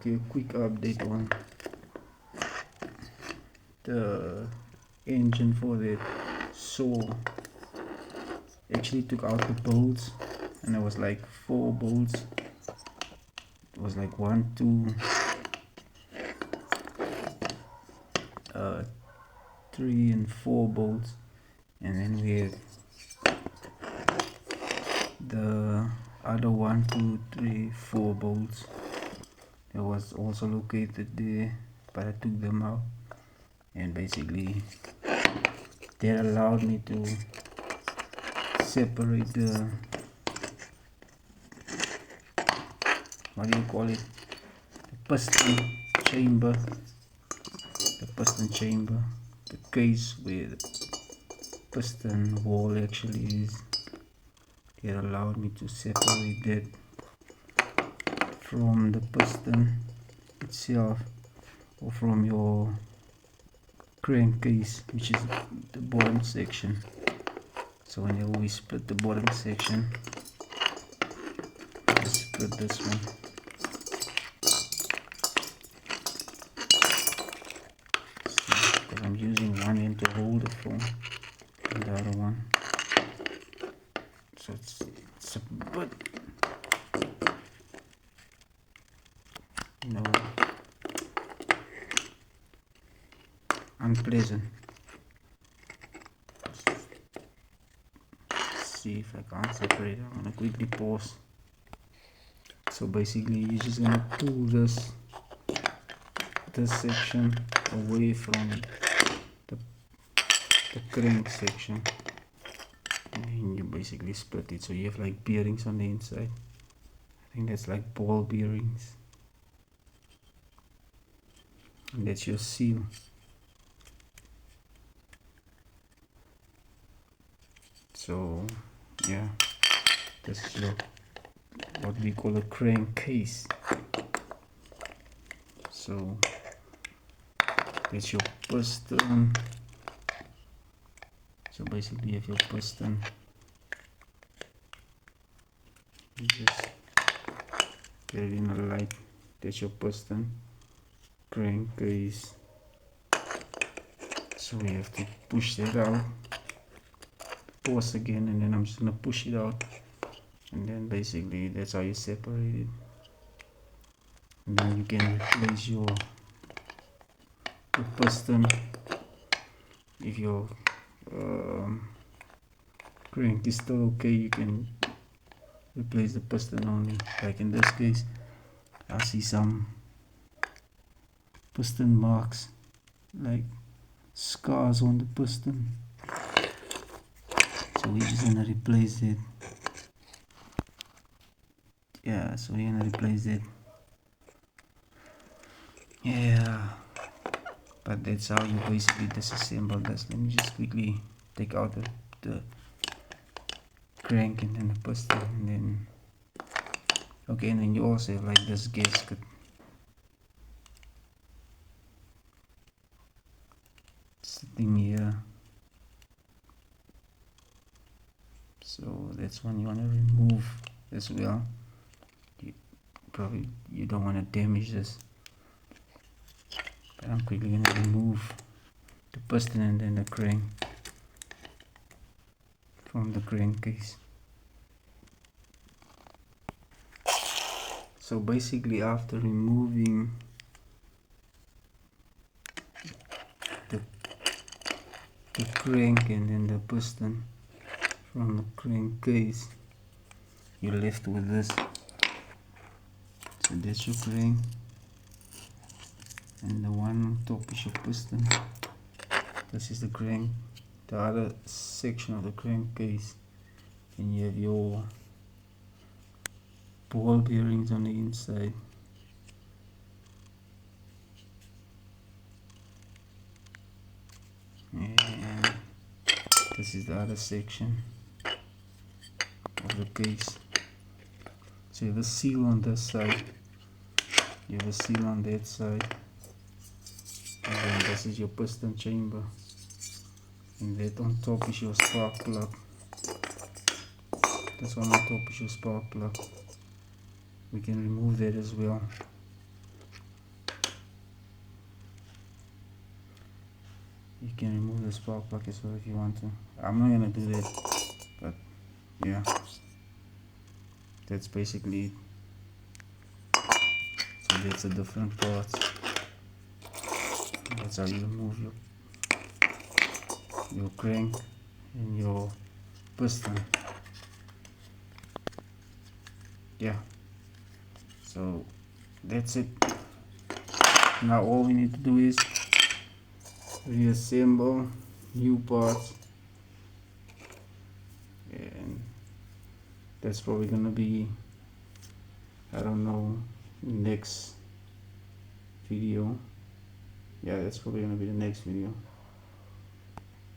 Okay, quick update on the engine for that saw. Actually took out the bolts, and it was like 4 bolts. It was like 1, 2, 3 and 4 bolts, and then we have the other 1, 2, 3, 4 bolts that was also located there, but I took them out, and basically that allowed me to separate the, what do you call it, the piston chamber, the case where the piston wall actually is. It allowed me to separate that from the piston itself, or from your crankcase, which is the bottom section. So whenever we split the bottom section, just split this one. Because I'm using one end to hold the phone and the other one, so it's a bit, you know, unpleasant. Let's see if I can't separate it. I'm gonna quickly pause. So basically you're just gonna pull this section away from the crank section, and then you basically split it. So you have like bearings on the inside. I think that's like ball bearings, and that's your seal. So yeah, this is your, what we call a crankcase. So that's your piston. So basically you have your piston, you just get it in a light. That's your piston, crankcase. So we have to push that out, pause again, and then I'm just gonna push it out, and then basically that's how you separate it. And then you can replace your piston. If your crank is still okay, you can replace the piston only. Like in this case, I see some piston marks, like scars on the piston, so we're just gonna replace it. Yeah, so we're gonna replace it. Yeah, but that's how you basically disassemble this. Let me just quickly take out the crank and then the piston, and then okay, and then you also have like this gasket. Sitting here, so that's one you want to remove as well. You don't want to damage this, but I'm quickly going to remove the piston and then the crank from the crankcase. So basically after removing the crank and then the piston from the crankcase, you're left with this. So that's your crank, and the one on top is your piston. This is the crank, the other section of the crankcase, and you have your ball bearings on the inside. And this is the other section of the case. So you have a seal on this side, you have a seal on that side, and then this is your piston chamber, and that on top is your spark plug. This one on top is your spark plug. We can remove that as well. You can remove the spark plug as well if you want to. I'm not gonna do that, but yeah, that's basically it. So that's the different parts. That's how you remove your crank and your piston. Yeah, so that's it. Now all we need to do is reassemble new parts, and that's probably gonna be, I don't know, next video. Yeah, that's probably gonna be the next video.